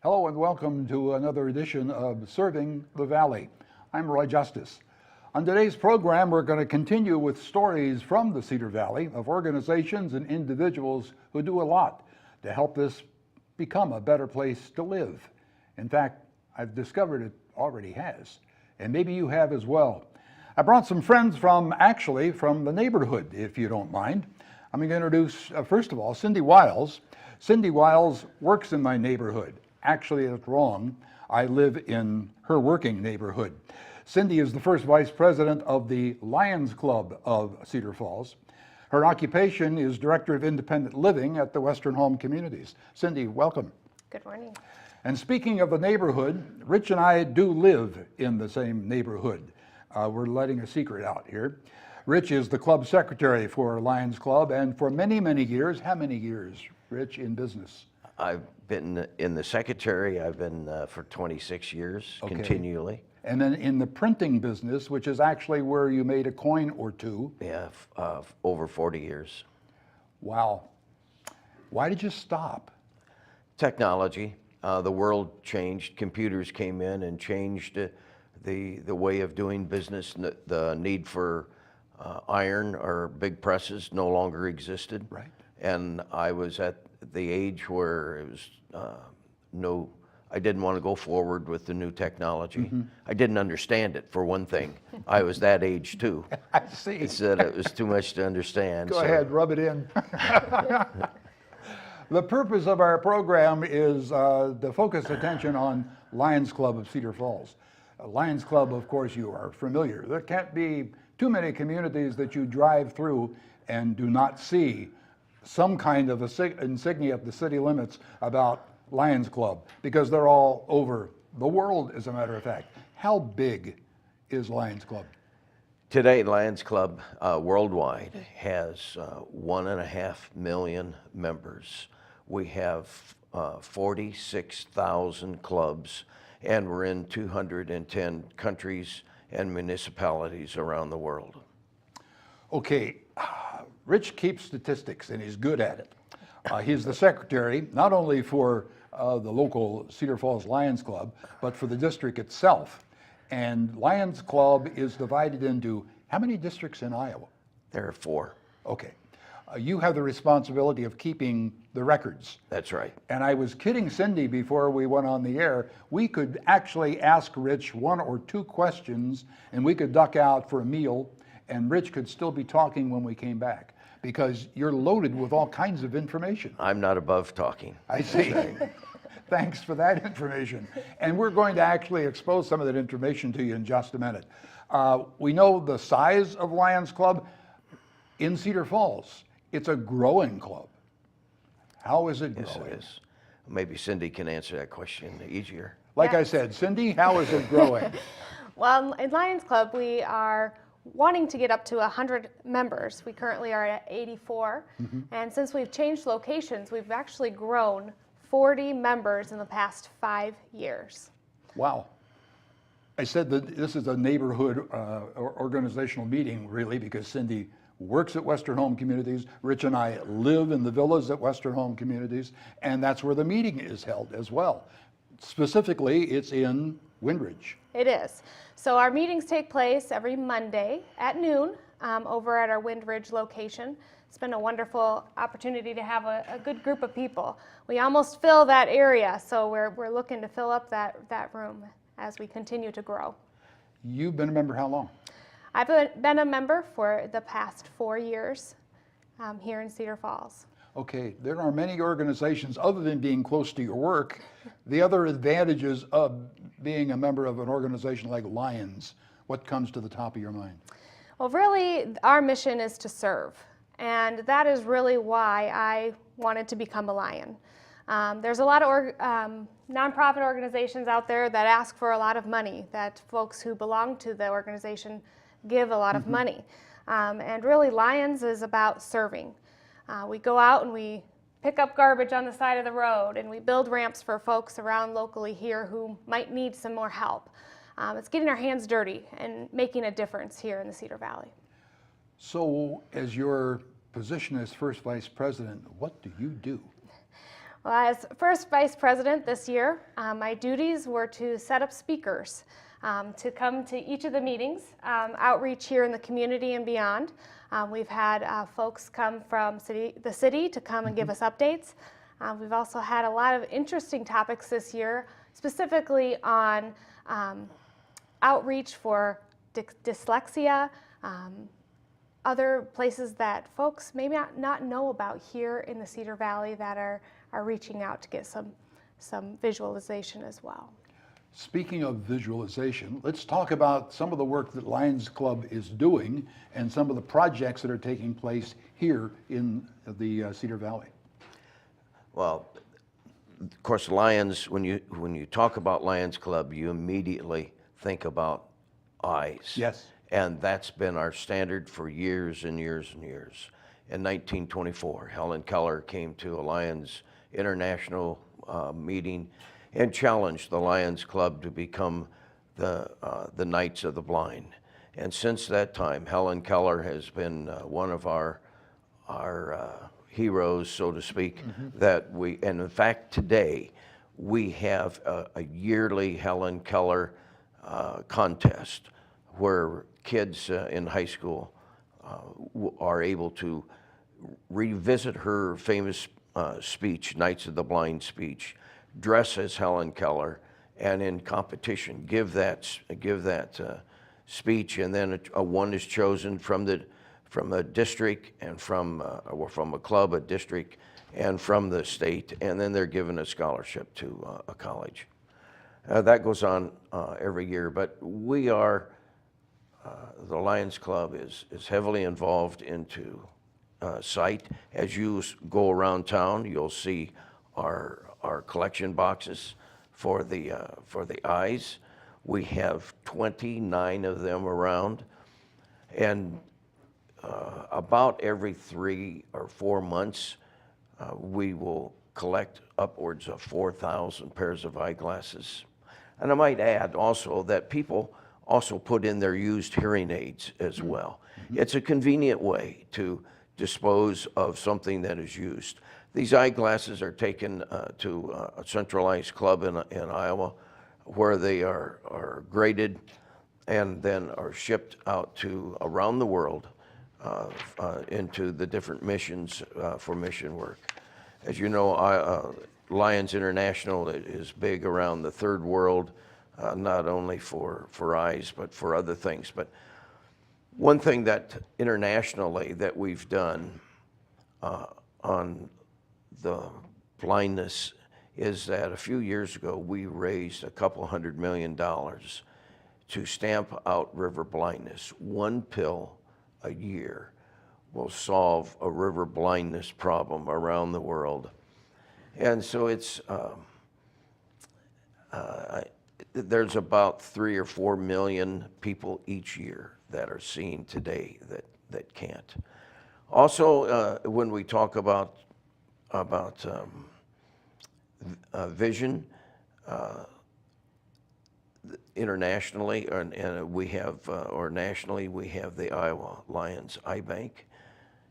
Hello and welcome to another edition of Serving the Valley. I'm Roy Justice. On today's program, we're going to continue with stories from the Cedar Valley of organizations and individuals who do a lot to help this become a better place to live. In fact, I've discovered it already has, and maybe you have as well. I brought some friends from the neighborhood, if you don't mind. I'm going to introduce, first of all, Cindy Wiles. Cindy Wiles works in my neighborhood. Actually, it's wrong. I live in her working neighborhood. Cindy is the first vice president of the Lions Club of Cedar Falls. Her occupation is Director of Independent Living at the Western Home Communities. Cindy, welcome. Good morning. And speaking of the neighborhood, Rich and I do live in the same neighborhood. We're letting a secret out here. Rich is the club secretary for Lions Club, and for many, many years, how many years, Rich, in business? I've been in the secretary, I've been for 26 years, Okay. Continually. And then in the printing business, which is actually where you made a coin or two. Yeah, over 40 years. Wow. Why did you stop? Technology, the world changed, computers came in and changed the way of doing business. The need for iron or big presses no longer existed. Right. And I was at the age where it was I didn't want to go forward with the new technology. Mm-hmm. I didn't understand it, for one thing. I was that age too. I see. It said it was too much to understand. Go ahead, rub it in. The purpose of our program is to focus attention on Lions Club of Cedar Falls. Lions Club, of course, you are familiar. There can't be too many communities that you drive through and do not see some kind of insignia of the city limits about Lions Club, because they're all over the world, as a matter of fact. How big is Lions Club? Today, Lions Club worldwide has 1.5 million members. We have 46,000 clubs, and we're in 210 countries and municipalities around the world. Okay, Rich keeps statistics, and he's good at it. He's the secretary, not only for the local Cedar Falls Lions Club, but for the district itself. And Lions Club is divided into how many districts in Iowa? There are 4. Okay. You have the responsibility of keeping the records. That's right. And I was kidding Cindy before we went on the air. We could actually ask Rich 1 or 2 questions, and we could duck out for a meal, and Rich could still be talking when we came back, because you're loaded with all kinds of information. I'm not above talking. I see. Thanks for that information. And we're going to actually expose some of that information to you in just a minute. We know the size of Lions Club in Cedar Falls. It's a growing club. How is it growing? Yes, it is. Maybe Cindy can answer that question easier. Like I Yes. said, Cindy, how is it growing? Well, in Lions Club, we are wanting to get up to 100 members. We currently are at 84. And since we've changed locations, we've actually grown 40 members in the past 5 years. Wow. I said that this is a neighborhood organizational meeting, really, because Cindy works at Western Home Communities. Rich and I live in the villas at Western Home Communities, and that's where the meeting is held as well. Specifically, it's in Windridge. It is. So our meetings take place every Monday at noon over at our Windridge location. It's been a wonderful opportunity to have a good group of people. We almost fill that area, so we're looking to fill up that room as we continue to grow. You've been a member how long? I've been a member for the past 4 years here in Cedar Falls. Okay, there are many organizations, other than being close to your work, the other advantages of being a member of an organization like Lions. What comes to the top of your mind? Well, really, our mission is to serve, and that is really why I wanted to become a Lion. There's a lot of nonprofit organizations out there that ask for a lot of money, that folks who belong to the organization give a lot of money. And really, Lions is about serving. We go out and we pick up garbage on the side of the road, and we build ramps for folks around locally here who might need some more help. It's getting our hands dirty and making a difference here in the Cedar Valley. So, as your position as first vice president, what do you do? Well, as first vice president this year, my duties were to set up speakers to come to each of the meetings, outreach here in the community and beyond. We've had folks come from the city to come and give us updates. We've also had a lot of interesting topics this year, specifically on outreach for dyslexia, other places that folks may not know about here in the Cedar Valley that are reaching out to get some visualization as well. Speaking of visualization, let's talk about some of the work that Lions Club is doing and some of the projects that are taking place here in the Cedar Valley. Well, of course, Lions, when you talk about Lions Club, you immediately think about eyes. Yes. And that's been our standard for years and years and years. In 1924, Helen Keller came to a Lions International meeting and challenged the Lions Club to become the Knights of the Blind. And since that time, Helen Keller has been one of our heroes, so to speak, and in fact today, we have a yearly Helen Keller contest where kids in high school are able to revisit her famous speech, Knights of the Blind speech, dress as Helen Keller, and in competition give that speech, and then one is chosen from a district and from a club, a district, and from the state, and then they're given a scholarship to a college. That goes on every year, but we are. The Lions Club is heavily involved into sight. As you go around town, you'll see our collection boxes for the eyes. We have 29 of them around, and about every 3 or 4 months, we will collect upwards of 4,000 pairs of eyeglasses. And I might add also that people also put in their used hearing aids as well. It's a convenient way to dispose of something that is used. These eyeglasses are taken to a centralized club in Iowa, where they are graded and then are shipped out to around the world into the different missions for mission work. As you know, Lions International is big around the third world, not only for eyes, but for other things. But one thing that internationally that we've done on the blindness is that a few years ago we raised $200 million to stamp out river blindness. One pill a year will solve a river blindness problem around the world. And so it's there's about 3 or 4 million people each year that are seeing today that can't. Also, when we talk about vision, internationally, and we have, or nationally, we have the Iowa Lions Eye Bank,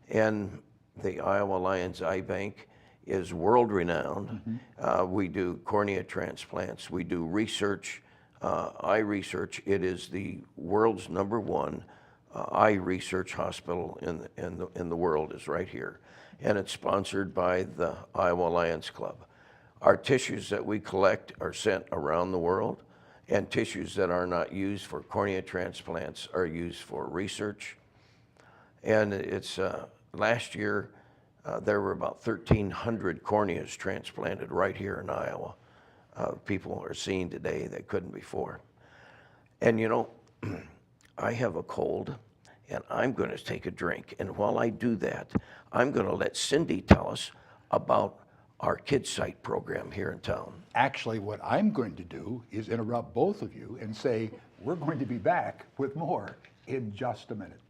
and the Iowa Lions Eye Bank is world-renowned. We do cornea transplants. We do research, eye research. It is the world's #1 eye research hospital in the world, is right here, and it's sponsored by the Iowa Lions Club. Our tissues that we collect are sent around the world, and tissues that are not used for cornea transplants are used for research. And it's last year, there were about 1,300 corneas transplanted right here in Iowa. People are seeing today that couldn't before. And you know, I have a cold, and I'm going to take a drink. And while I do that, I'm going to let Cindy tell us about our Kids Sight program here in town. Actually, what I'm going to do is interrupt both of you and say we're going to be back with more in just a minute.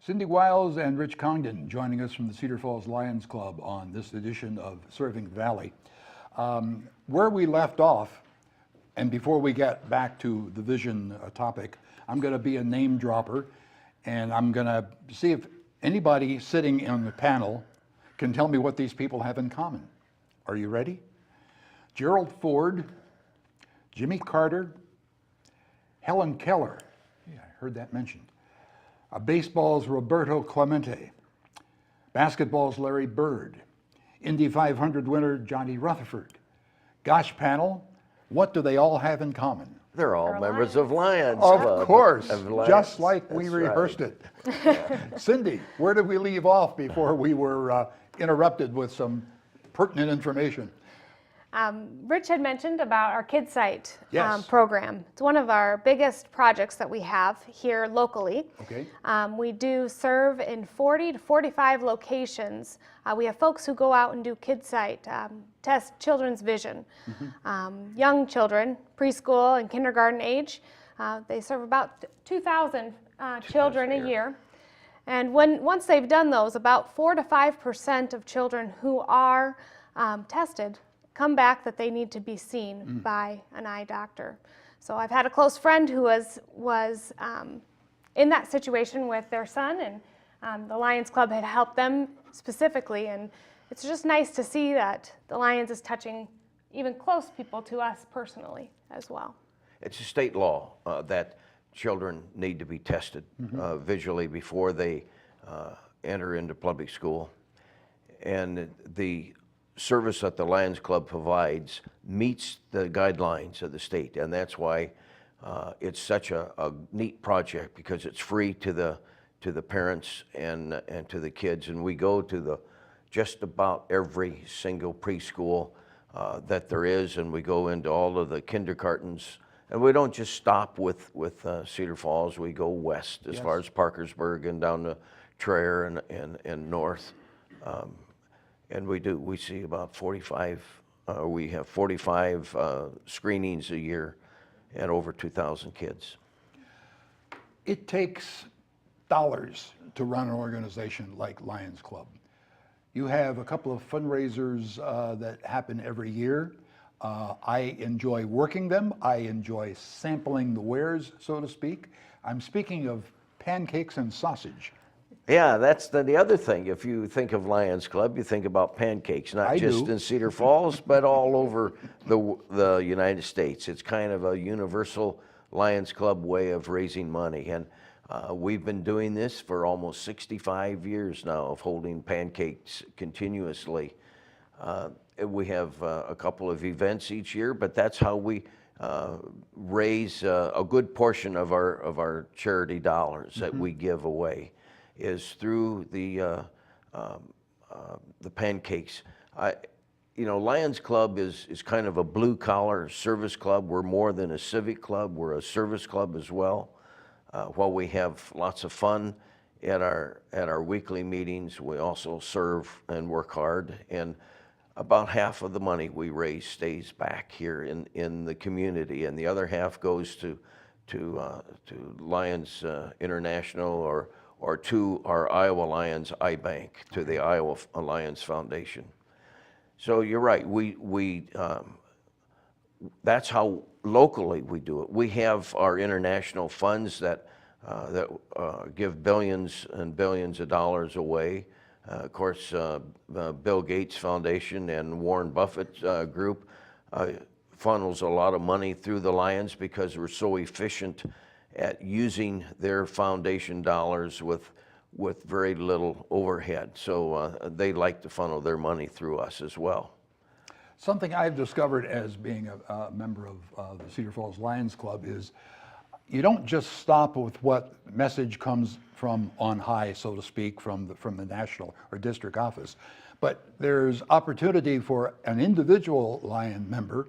Cindy Wiles and Rich Congdon joining us from the Cedar Falls Lions Club on this edition of Serving the Valley. Where we left off, and before we get back to the vision topic, I'm going to be a name dropper, and I'm going to see if anybody sitting on the panel can tell me what these people have in common. Are you ready? Gerald Ford, Jimmy Carter, Helen Keller, yeah, I heard that mentioned. Baseball's Roberto Clemente, basketball's Larry Bird, Indy 500 winner Johnny Rutherford. Gosh, panel, what do they all have in common? They're all They're members Lions. of Lions Of Club. course, of Lions. just like we That's right. rehearsed it. Cindy, where did we leave off before we were interrupted with some pertinent information? Rich had mentioned about our KidSite Yes. program. It's one of our biggest projects that we have here locally. Okay. We do serve in 40 to 45 locations. We have folks who go out and do KidSite, test children's vision. Young children, preschool and kindergarten age, they serve about 2,000 children a year. And once they've done those, about 4 to 5% of children who are tested come back that they need to be seen by an eye doctor. So I've had a close friend who was in that situation with their son, and the Lions Club had helped them specifically, and it's just nice to see that the Lions is touching even close people to us personally as well. It's a state law that children need to be tested visually before they enter into public school. And the service that the Lions Club provides meets the guidelines of the state, and that's why it's such a neat project, because it's free to the parents and to the kids. And we go to just about every single preschool that there is, and we go into all of the kindergartens. And we don't just stop with Cedar Falls. We go west as far as Parkersburg and down to Traer and north. And we see about 45, we have 45 screenings a year and over 2,000 kids. It takes dollars to run an organization like Lions Club. You have a couple of fundraisers that happen every year. I enjoy working them. I enjoy sampling the wares, so to speak. I'm speaking of pancakes and sausage. Yeah, that's the other thing. If you think of Lions Club, you think about pancakes, not I just do. in Cedar Falls, but all over the United States. It's kind of a universal Lions Club way of raising money. And we've been doing this for almost 65 years now, of holding pancakes continuously. We have a couple of events each year, but that's how we raise a good portion of our charity dollars that we give away, is through the pancakes. Lions Club is kind of a blue collar service club. We're more than a civic club. We're a service club as well. While we have lots of fun at our weekly meetings, we also serve and work hard. And about half of the money we raise stays back here in the community, and the other half goes to Lions International or to our Iowa Lions iBank, to the Iowa Lions Foundation. So you're right. We that's how locally we do it. We have our international funds that give billions and billions of dollars away. Of course, Bill Gates Foundation and Warren Buffett group funnels a lot of money through the Lions because we're so efficient at using their foundation dollars with very little overhead. So they like to funnel their money through us as well. Something I've discovered as being a member of the Cedar Falls Lions Club is you don't just stop with what message comes from on high, so to speak, from the national or district office, but there's opportunity for an individual Lion member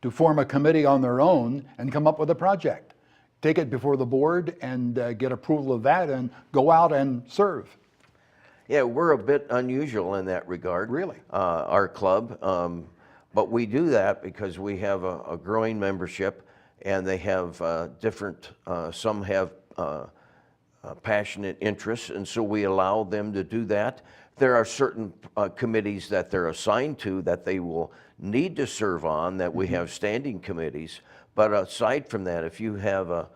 to form a committee on their own and come up with a project. Take it before the board and get approval of that and go out and serve. Yeah, we're a bit unusual in that regard. Really? Our club. But we do that because we have a growing membership, and they have different, some have passionate interests, and so we allow them to do that. There are certain committees that they're assigned to that they will need to serve on, that we have standing committees. But aside from that, if you have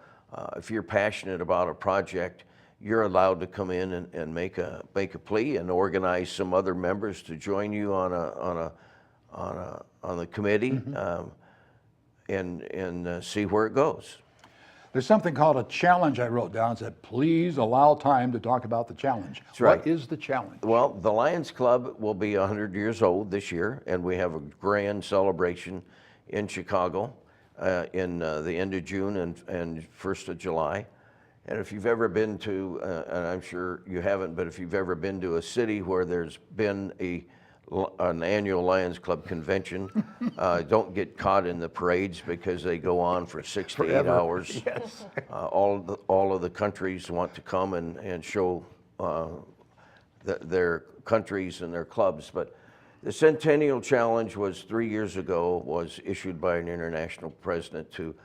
if you're passionate about a project, you're allowed to come in and make a plea and organize some other members to join you on the committee, and see where it goes. There's something called a challenge I wrote down. It said, please allow time to talk about the challenge. That's right. What is the challenge? Well, the Lions Club will be 100 years old this year, and we have a grand celebration in Chicago in the end of June and 1st of July. And if you've ever been to, and I'm sure you haven't, but if you've ever been to a city where there's been an annual Lions Club convention, don't get caught in the parades because they go on for 6 to 8 hours. Yes. All of the countries want to come and show their countries and their clubs. But the Centennial Challenge was 3 years ago, was issued by an international president to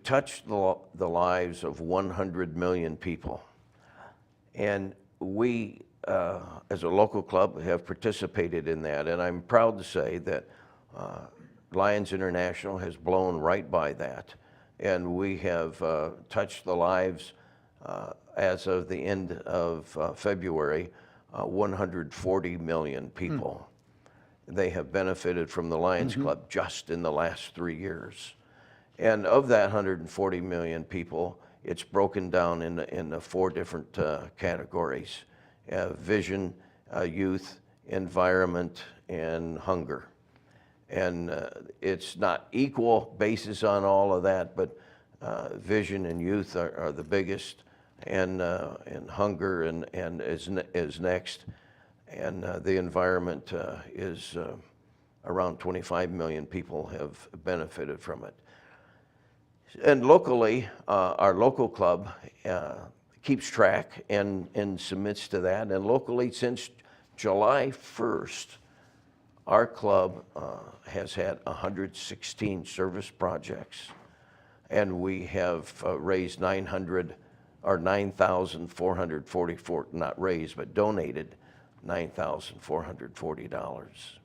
touch the lives of 100 million people. And we, as a local club, have participated in that, and I'm proud to say that Lions International has blown right by that, and we have touched the lives, as of the end of February, 140 million people. They have benefited from the Lions Club just in the last 3 years. And of that 140 million people, it's broken down into 4 different categories: vision, youth, environment, and hunger. And it's not equal basis on all of that, but vision and youth are the biggest, and hunger and is next, and the environment is around 25 million people have benefited from it. And locally, our local club keeps track and submits to that. And locally, since July 1st, our club has had 116 service projects, and we have raised $9,444, not raised, but donated $9,440.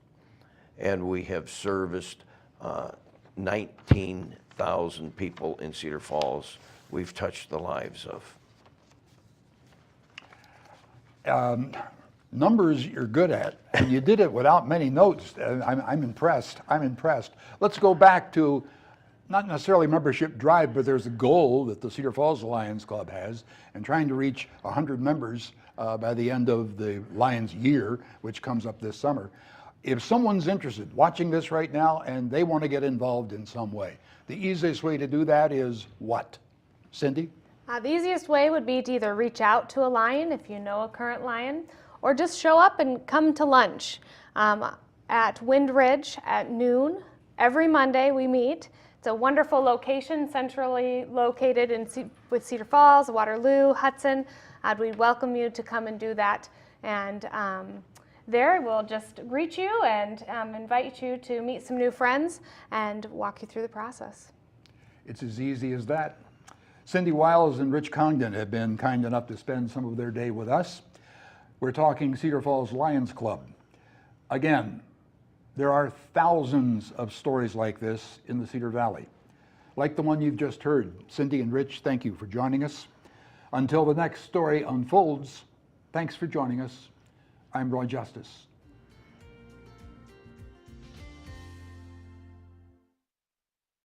And we have serviced 19,000 people in Cedar Falls. We've touched the lives of. Numbers you're good at, and you did it without many notes. I'm impressed. I'm impressed. Let's go back to not necessarily membership drive, but there's a goal that the Cedar Falls Lions Club has, and trying to reach 100 members by the end of the Lions year, which comes up this summer. If someone's interested, watching this right now, and they want to get involved in some way, the easiest way to do that is what? Cindy? The easiest way would be to either reach out to a Lion if you know a current Lion, or just show up and come to lunch at Wind Ridge at noon. Every Monday we meet. It's a wonderful location, centrally located with Cedar Falls, Waterloo, Hudson. We'd welcome you to come and do that. And there we'll just greet you and invite you to meet some new friends and walk you through the process. It's as easy as that. Cindy Wiles and Rich Congdon have been kind enough to spend some of their day with us. We're talking Cedar Falls Lions Club. Again, there are thousands of stories like this in the Cedar Valley. Like the one you've just heard. Cindy and Rich, thank you for joining us. Until the next story unfolds, thanks for joining us. I'm Roy Justice.